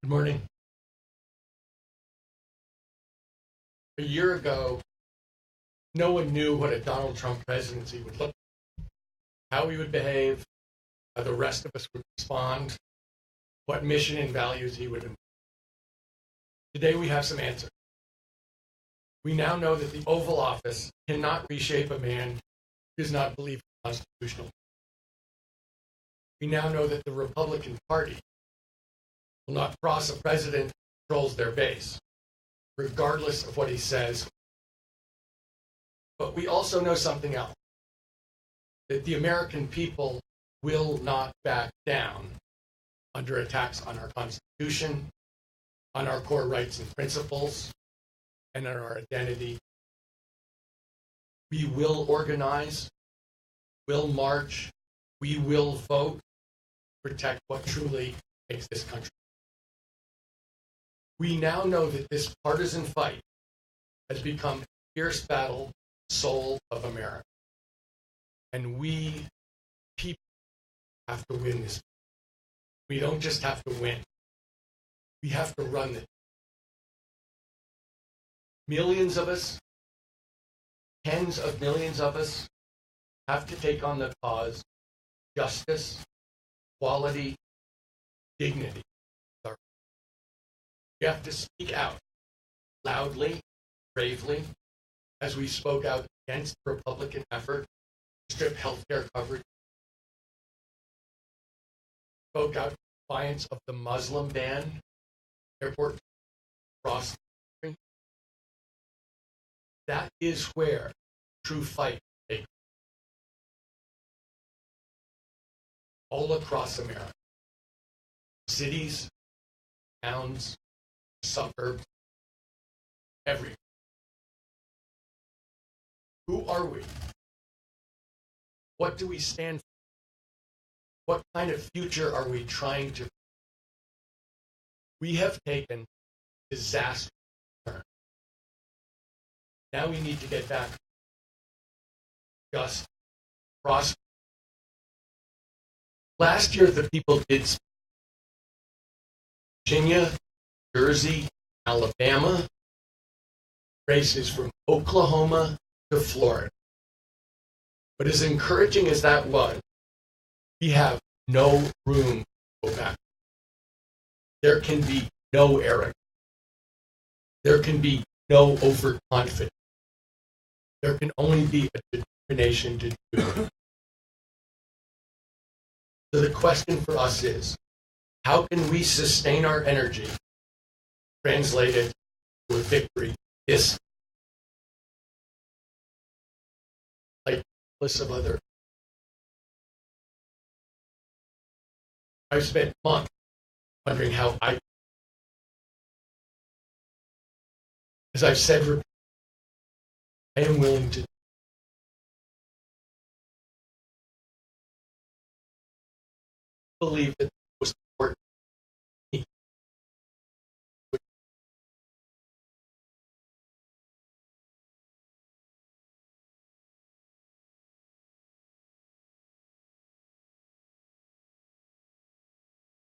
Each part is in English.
Good morning. A year ago, no one knew what a Donald Trump presidency would look like, how he would behave, how the rest of us would respond, what mission and values he would impose. Today we have some answers. We now know that the Oval Office cannot reshape a man who does not believe in constitutional. We now know that the Republican Party will not cross a president who controls their base, regardless of what he says. But we also know something else, that the American people will not back down under attacks on our Constitution, on our core rights and principles, and on our identity. We will organize, will march, we will vote, protect what truly makes this country. We now know that this partisan fight has become a fierce battle, soul of America. And we, people, have to win this. We don't just have to win. We have to run it. Millions of us, tens of millions of us, have to take on the cause, justice, equality, dignity. We have to speak out loudly, bravely, as we spoke out against the Republican effort to strip healthcare coverage, spoke out in defiance of the Muslim ban, airport across the country. That is where true fight takes place. All across America, cities, towns, suburbs, everywhere. Who are we? What do we stand for? What kind of future are we trying to? We have taken disaster turn. Now we need to get back just prosper. Last year, the people did speak. Virginia, Jersey, Alabama, races from Oklahoma to Florida. But as encouraging as that was, we have no room to go back. There can be no arrogance. There can be no overconfidence. There can only be a determination to do it. So the question for us is, how can we sustain our energy, translated to a victory this like lists of other. I've spent months wondering how as I've said, I am willing to believe that the most important thing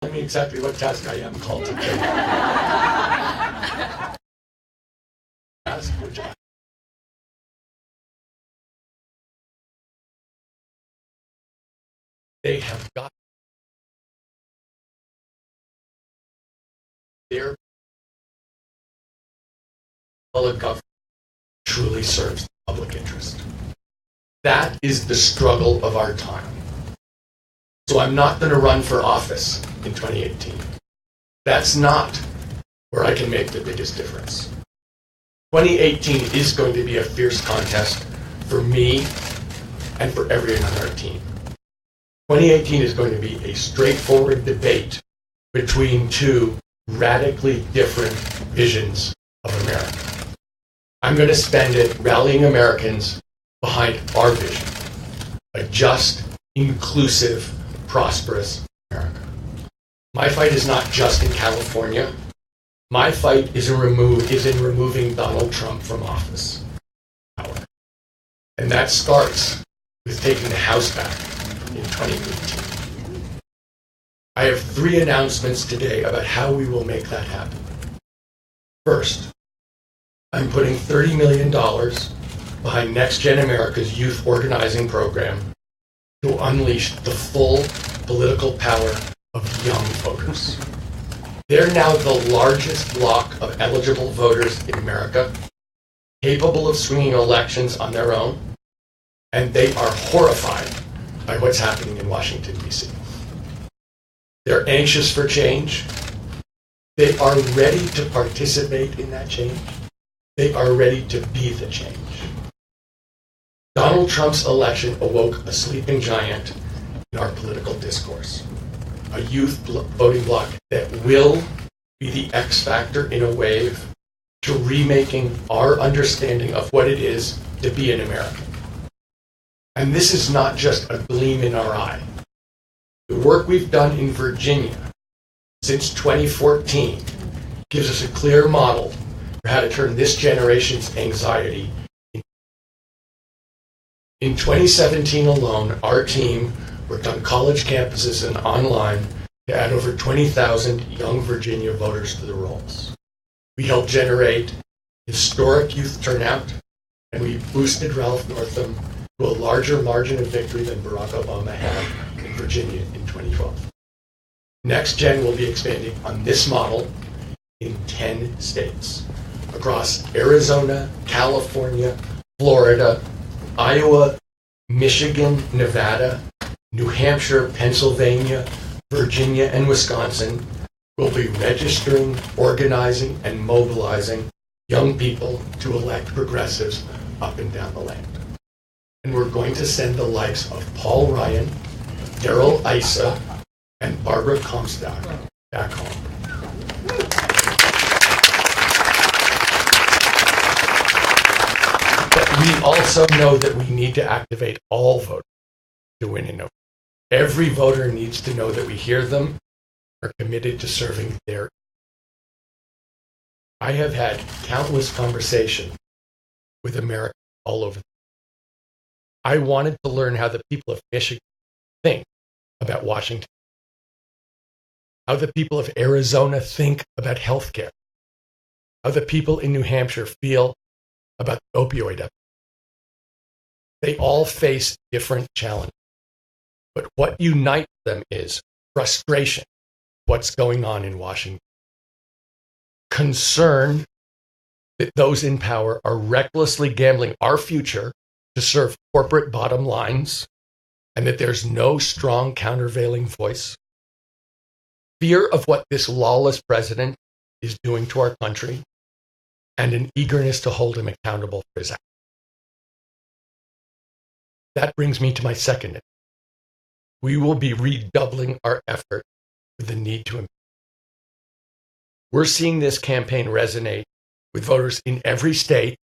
tell me exactly what task I am called to do. Task which they have got their government truly serves the public interest. That is the struggle of our time. So I'm not going to run for office in 2018. That's not where I can make the biggest difference. 2018 is going to be a fierce contest for me and for everyone on our team. 2018 is going to be a straightforward debate between two radically different visions of America. I'm going to spend it rallying Americans behind our vision, a just, inclusive, prosperous America. My fight is not just in California. My fight is in removing Donald Trump from office. And that starts with taking the House back in 2018. I have 3 announcements today about how we will make that happen. First, I'm putting $30 million behind Next Gen America's youth organizing program to unleash the full political power of young voters. They're now the largest bloc of eligible voters in America, capable of swinging elections on their own, and they are horrified by what's happening in Washington, D.C. They're anxious for change. They are ready to participate in that change. They are ready to be the change. Donald Trump's election awoke a sleeping giant in our political discourse, a youth voting bloc that will be the X factor in a wave to remaking our understanding of what it is to be an American. And this is not just a gleam in our eye. The work we've done in Virginia since 2014 gives us a clear model for how to turn this generation's anxiety into. In 2017 alone, our team worked on college campuses and online to add over 20,000 young Virginia voters to the rolls. We helped generate historic youth turnout, and we boosted Ralph Northam to a larger margin of victory than Barack Obama had in Virginia in 2012. Next Gen will be expanding on this model in 10 states, across Arizona, California, Florida, Iowa, Michigan, Nevada, New Hampshire, Pennsylvania, Virginia, and Wisconsin. Will be registering, organizing, and mobilizing young people to elect progressives up and down the land. And we're going to send the likes of Paul Ryan, Darrell Issa, and Barbara Comstock back home. But we also know that we need to activate all voters to win in November. Every voter needs to know that we hear them, are committed to serving their. I have had countless conversations with Americans all over. I wanted to learn how the people of Michigan think about Washington, how the people of Arizona think about healthcare, how the people in New Hampshire feel about the opioid epidemic. They all face different challenges, but what unites them is frustration. What's going on in Washington. Concern that those in power are recklessly gambling our future to serve corporate bottom lines, and that there's no strong countervailing voice. Fear of what this lawless president is doing to our country, and an eagerness to hold him accountable for his actions. That brings me to my second. We will be redoubling our effort with the need to impeach. We're seeing this campaign resonate with voters in every state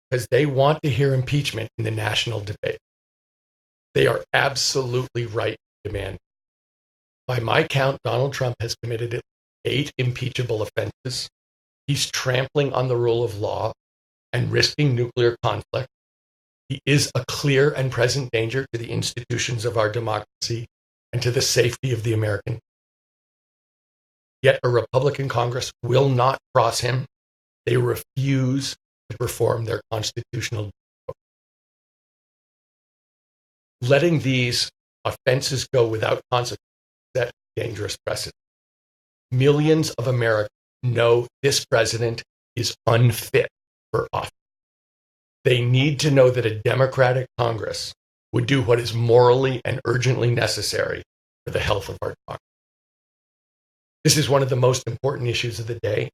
because they want to hear impeachment in the national debate. They are absolutely right to demand. By my count, Donald Trump has committed 8 impeachable offenses. He's trampling on the rule of law and risking nuclear conflict. He is a clear and present danger to the institutions of our democracy and to the safety of the American. Yet a Republican Congress will not cross him. They refuse to perform their constitutional duty. Letting these offenses go without consequence set a dangerous precedent. Millions of Americans know this president is unfit for office. They need to know that a Democratic Congress would do what is morally and urgently necessary for the health of our democracy. This is one of the most important issues of the day.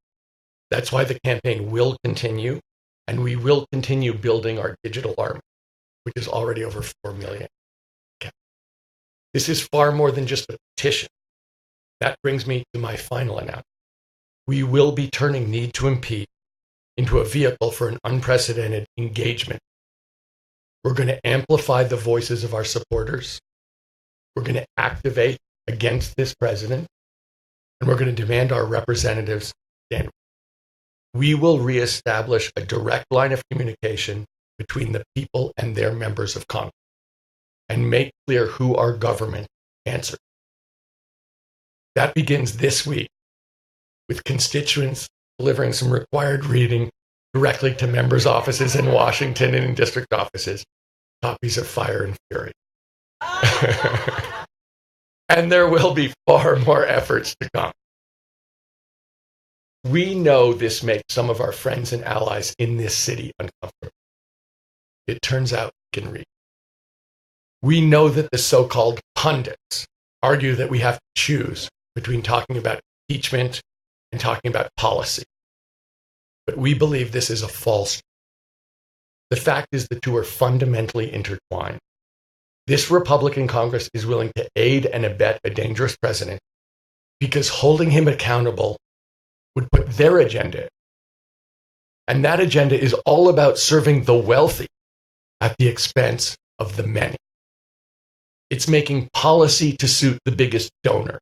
That's why the campaign will continue, and we will continue building our digital army, which is already over 4 million. This is far more than just a petition. That brings me to my final announcement. We will be turning need to impeach into a vehicle for an unprecedented engagement. We're going to amplify the voices of our supporters. We're going to activate against this president, and we're going to demand our representatives stand. We will reestablish a direct line of communication between the people and their members of Congress and make clear who our government answers. That begins this week with constituents delivering some required reading directly to members' offices in Washington and in district offices, copies of Fire and Fury. And there will be far more efforts to come. We know this makes some of our friends and allies in this city uncomfortable. It turns out we can read. We know that the so-called pundits argue that we have to choose between talking about impeachment and talking about policy. But we believe this is a false. The fact is the two are fundamentally intertwined. This Republican Congress is willing to aid and abet a dangerous president because holding him accountable would put their agenda in. And that agenda is all about serving the wealthy at the expense of the many. It's making policy to suit the biggest donor.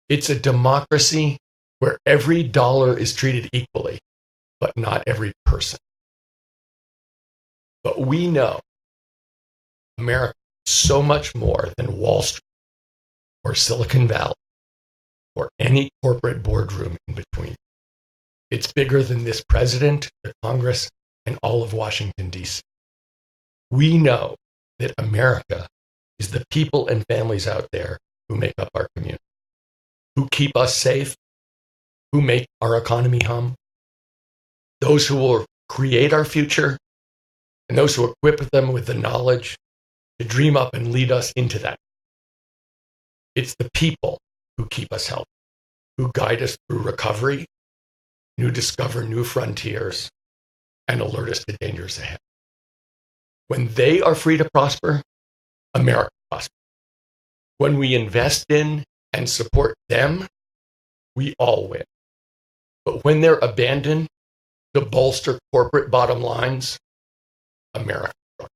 It's a democracy where every dollar is treated equally, but not every person. But we know America is so much more than Wall Street or Silicon Valley or any corporate boardroom in between. It's bigger than this president, the Congress, and all of Washington, D.C. We know that America is the people and families out there who make up our community, who keep us safe, who make our economy hum, those who will create our future, and those who equip them with the knowledge to dream up and lead us into that. It's the people who keep us healthy, who guide us through recovery, who discover new frontiers, and alert us to dangers ahead. When they are free to prosper, America prospers. When we invest in and support them, we all win. But when they're abandoned to bolster corporate bottom lines, America struggles.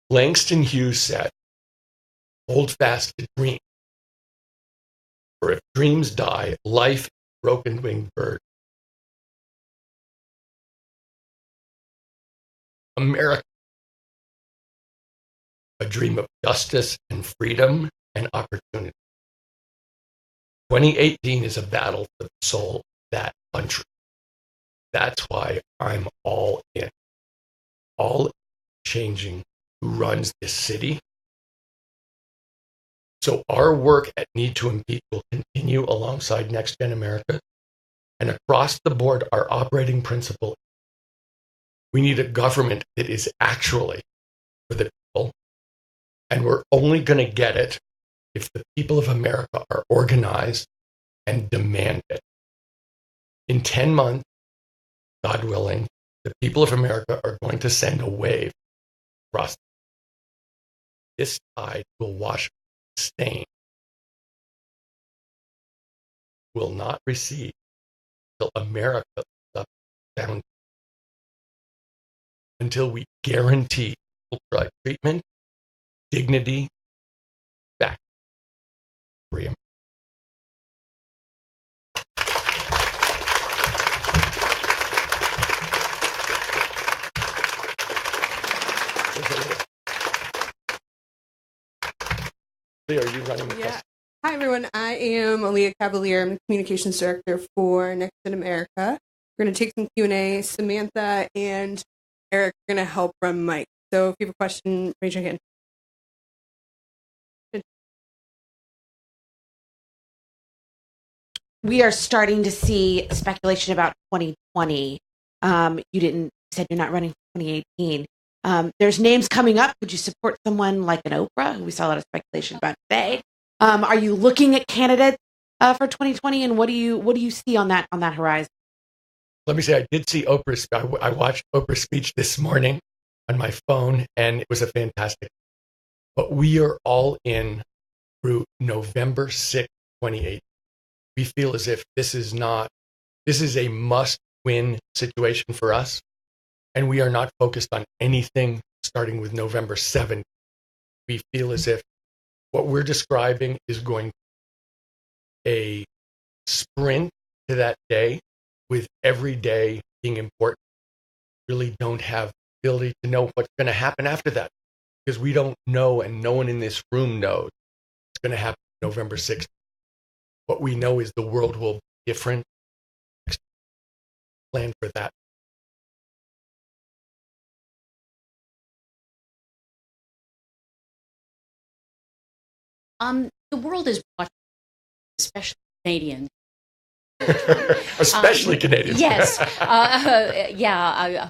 Langston Hughes said, "Hold fast to dreams, for if dreams die, life is a broken-winged bird." America, a dream of justice and freedom and opportunity. 2018 is a battle for the soul of that country. That's why I'm all in. All changing who runs this city. So our work at Need to Impeach will continue alongside Next Gen America. And across the board, our operating principle, we need a government that is actually for the people. And we're only going to get it if the people of America are organized and demand it. In 10 months, God willing, the people of America are going to send a wave across. This tide will wash stain, will not recede till America is up down, until we guarantee right treatment, dignity, back free. Are you running the question? Hi, everyone. I am Aaliyah Cavalier. I'm the Communications Director for Next Gen America. We're going to take some Q&A. Samantha and Eric are going to help run mic. So if you have a question, raise your hand. We are starting to see speculation about 2020. You said you're not running for 2018. There's names coming up. Would you support someone like an Oprah, who we saw a lot of speculation about today? Are you looking at candidates for 2020, and what do you see on that horizon? Let me say, I did see Oprah's. I watched Oprah's speech this morning on my phone, and it was a fantastic. But we are all in through November 6th, 2018. We feel as if this is a must-win situation for us. And we are not focused on anything starting with November 7th. We feel as if what we're describing is going a sprint to that day, with every day being important. Really don't have the ability to know what's going to happen after that, because we don't know, and no one in this room knows what's what's going to happen November 6th. What we know is the world will be different. Plan for that. The world is watching, especially Canadians. Especially Canadians. Yes. I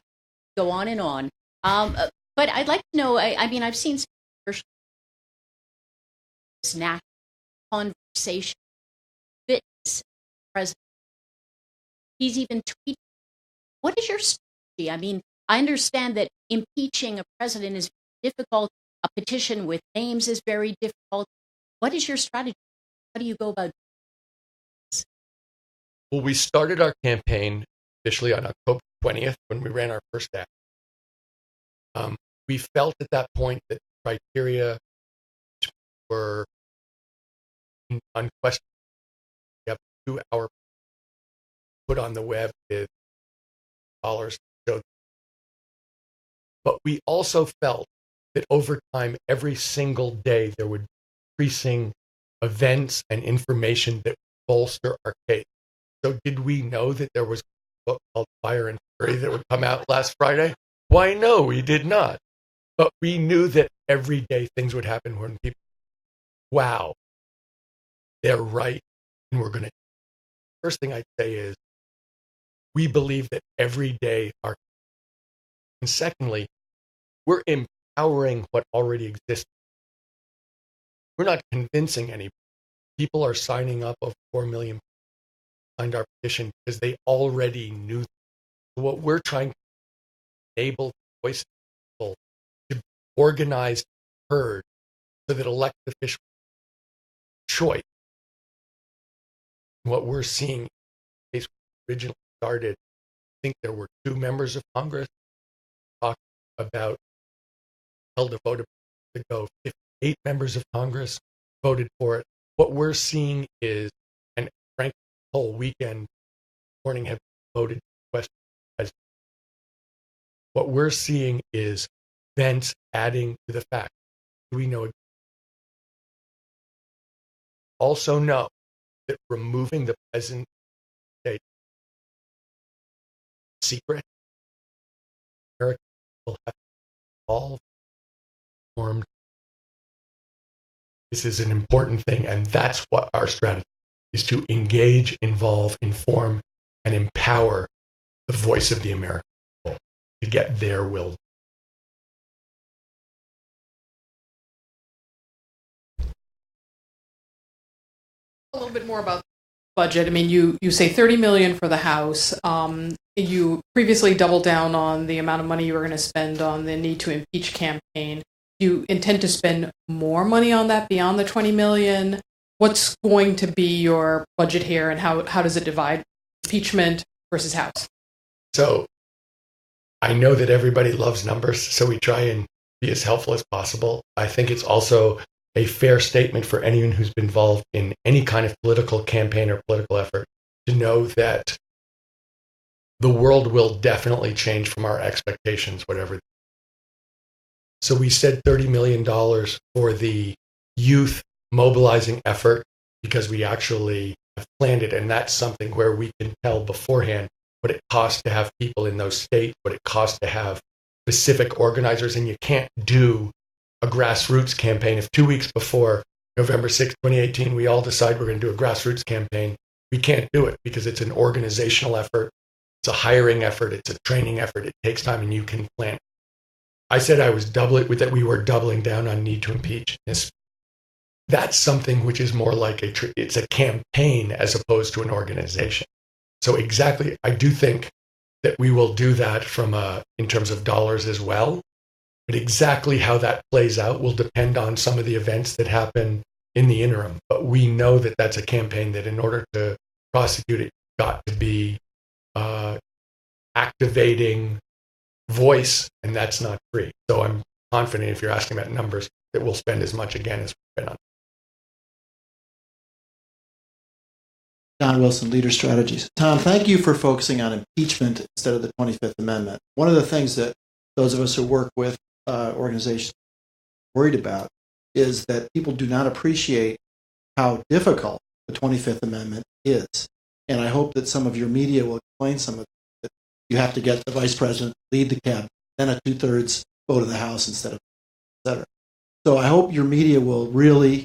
go on and on. But I'd like to know, I mean, I've seen some this national conversation, fitness, president. He's even tweeted. What is your strategy? I mean, I understand that impeaching a president is difficult. A petition with names is very difficult. What is your strategy? How do you go about this? Well, we started our campaign officially on October 20th when we ran our first ad. We felt at that point that criteria were unquestioned. We have a 2-hour put on the web with dollars. But we also felt that over time, every single day, there would be increasing events and information that would bolster our case. So did we know that there was a book called Fire and Fury that would come out last Friday? Why, no, we did not. But we knew that every day things would happen when people, wow, they're right, and we're going to. First thing I'd say is we believe that every day our. And secondly, we're empowering what already exists. We're not convincing anybody. People are signing up. Over 4 million signed our petition because they already knew. What we're trying to enable the voice of people to be organized, heard, so that elected officials choice. What we're seeing, in the case we originally started, I think there were 2 members of Congress talking about held a vote to go. 58 members of Congress voted for it. What we're seeing is, and frankly, the whole weekend morning have voted question. What we're seeing is events adding to the fact. We know. Also know that removing the president state secret, America will have to evolve, formed. This is an important thing, and that's what our strategy is: to engage, involve, inform, and empower the voice of the American people to get their will. A little bit more about the budget. I mean, you say $30 million for the House. You previously doubled down on the amount of money you were going to spend on the need to impeach campaign. Do you intend to spend more money on that beyond the $20 million? What's going to be your budget here, and how does it divide impeachment versus House? So I know that everybody loves numbers, so we try and be as helpful as possible. I think it's also a fair statement for anyone who's been involved in any kind of political campaign or political effort to know that the world will definitely change from our expectations, whatever. So we said $30 million for the youth mobilizing effort because we actually have planned it. And that's something where we can tell beforehand what it costs to have people in those states, what it costs to have specific organizers. And you can't do a grassroots campaign. If 2 weeks before November 6, 2018, we all decide we're going to do a grassroots campaign, we can't do it because it's an organizational effort. It's a hiring effort. It's a training effort. It takes time, and you can plan. I said that we were doubling down on need to impeach. That's something which is more like it's a campaign as opposed to an organization. So exactly, I do think that we will do that in terms of dollars as well. But exactly how that plays out will depend on some of the events that happen in the interim. But we know that that's a campaign that in order to prosecute it, got to be activating voice, and that's not free. So I'm confident, if you're asking about numbers, that we'll spend as much again as we've been on. John Wilson, Leader Strategies. Tom, thank you for focusing on impeachment instead of the 25th Amendment. One of the things that those of us who work with organizations are worried about is that people do not appreciate how difficult the 25th Amendment is. And I hope that some of your media will explain some of it. That you have to get the vice president to lead the cabinet, then a 2/3 vote of the House instead of, et cetera. So I hope your media will really,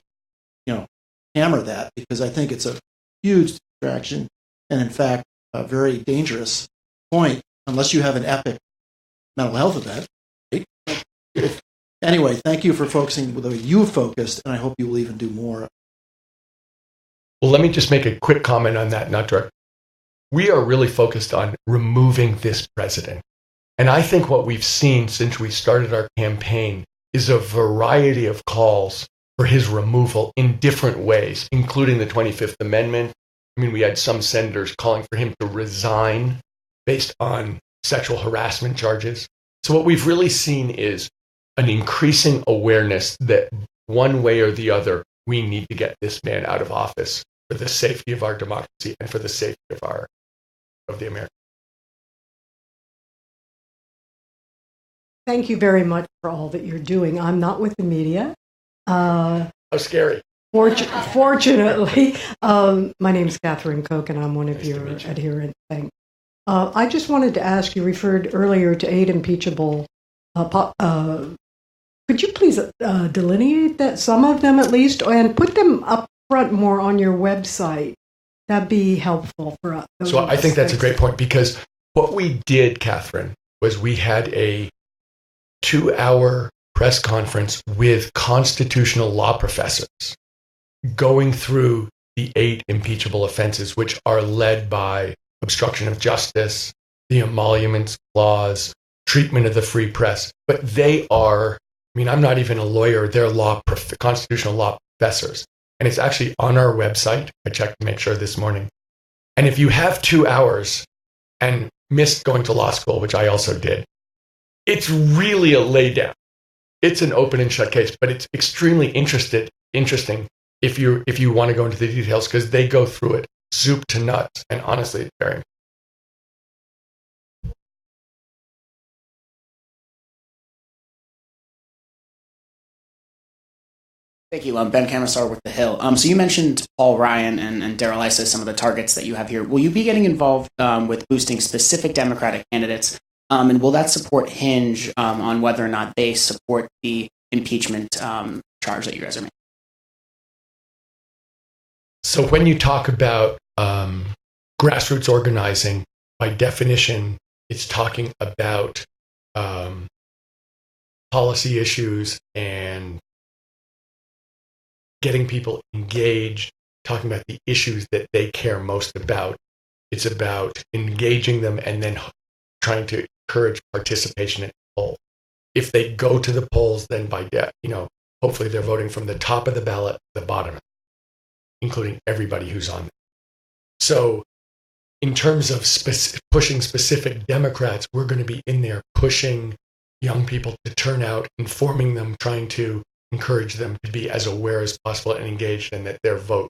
hammer that, because I think it's a huge distraction and, in fact, a very dangerous point, unless you have an epic mental health event. Right? Anyway, thank you for focusing the way you focused, and I hope you will even do more. Well, let me just make a quick comment on that, not direct. We are really focused on removing this president. And I think what we've seen since we started our campaign is a variety of calls for his removal in different ways, including the 25th Amendment. I mean, we had some senators calling for him to resign based on sexual harassment charges. So what we've really seen is an increasing awareness that one way or the other, we need to get this man out of office for the safety of our democracy and for the safety of the American. Thank you very much for all that you're doing. I'm not with the media. How scary. Fortunately, my name is Catherine Koch, and I'm one of your adherent things. I just wanted to ask, you referred earlier to 8 impeachable. Could you please delineate that, some of them at least, and put them up front more on your website? That'd be helpful for us. So I think that's a great point, because what we did, Catherine, was we had a 2-hour press conference with constitutional law professors going through the 8 impeachable offenses, which are led by obstruction of justice, the emoluments clause, treatment of the free press. But they are, I'm not even a lawyer, they're constitutional law professors. And it's actually on our website. I checked to make sure this morning. And if you have 2 hours and missed going to law school, which I also did, it's really a laydown. It's an open and shut case, but it's extremely interesting if you want to go into the details, because they go through it soup to nuts. And honestly, it's very important. Thank you. Ben Camisar with The Hill. So you mentioned Paul Ryan and Darrell Issa, some of the targets that you have here. Will you be getting involved with boosting specific Democratic candidates? And will that support hinge on whether or not they support the impeachment charge that you guys are making? So when you talk about grassroots organizing, by definition, it's talking about policy issues and getting people engaged, talking about the issues that they care most about. It's about engaging them and then trying to encourage participation at the poll. If they go to the polls, then hopefully they're voting from the top of the ballot to the bottom, including everybody who's on there. So in terms of pushing specific Democrats, we're going to be in there pushing young people to turn out, informing them, trying to encourage them to be as aware as possible and engaged, and that their vote.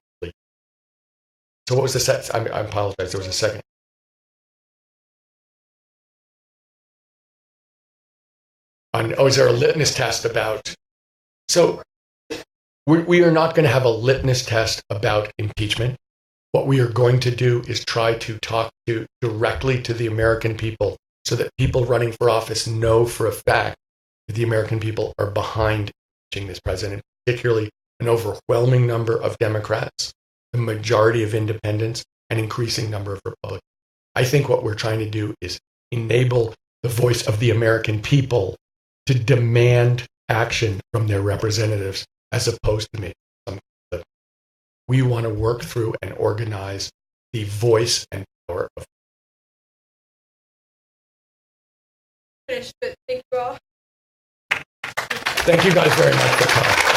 So what was the set? I apologize. There was a second. Is there a litmus test about? So we are not going to have a litmus test about impeachment. What we are going to do is try to talk directly to the American people, so that people running for office know for a fact that the American people are behind impeaching this president, particularly an overwhelming number of Democrats, the majority of independents, an increasing number of Republicans. I think what we're trying to do is enable the voice of the American people to demand action from their representatives, as opposed to making some. We want to work through and organize the voice and power of. Finished, but thank you all. Thank you guys very much for coming.